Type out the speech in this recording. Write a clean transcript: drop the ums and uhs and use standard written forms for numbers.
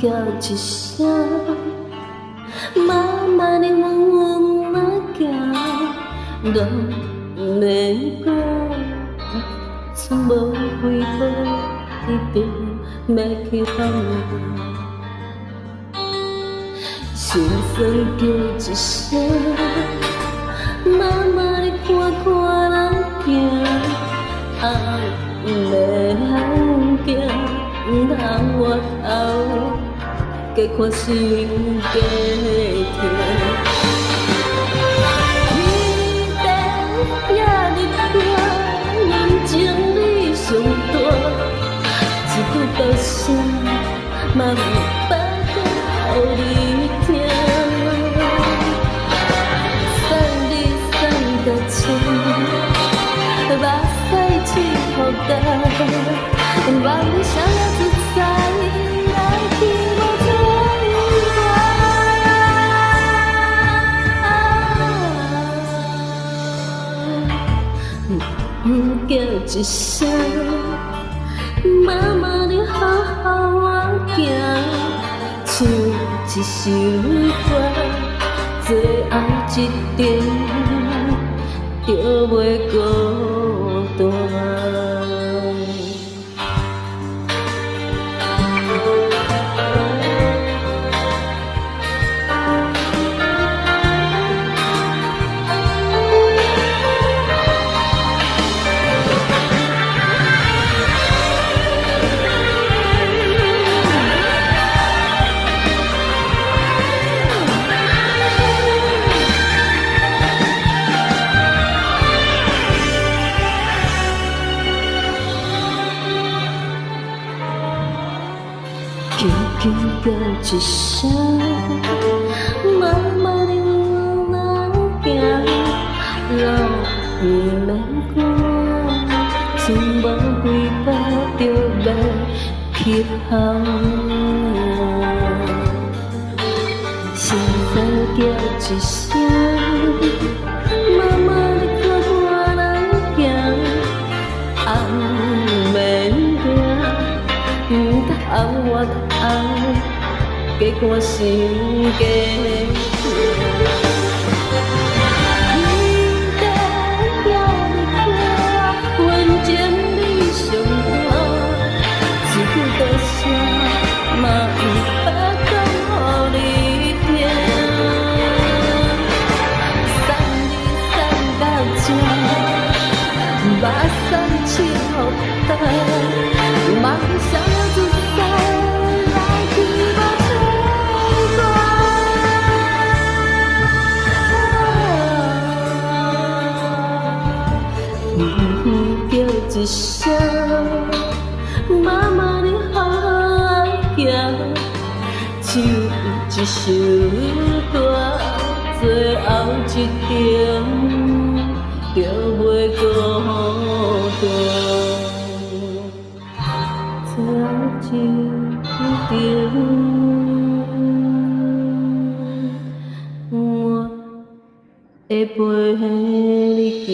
叫一声，慢慢的阮来行，路袂过，剩无几步，一定要去放我。心酸叫一声，慢慢的看看人行，爱袂晓行。通回头，加看心加痛。天地也日大，人情理上大，一句多谢，嘛毋捌讲予你听。送你送到这，目屎拭予干。望你逍遥自在，来去无踪。叫一声，慢慢的好好我行，唱一首歌，最后一程，就袂孤单。轻轻叫一声，慢慢的往人行，路不免赶，剩无几步就要去放。心酸叫一声，慢慢的看看人行，红免行，通我通，加看心加痛。目屎拭予干，梦逍遥自在，来去无踪。叫一声，慢慢的好好行，唱一首歌，最后一程。就袂孤单，最后一程，我会陪你行。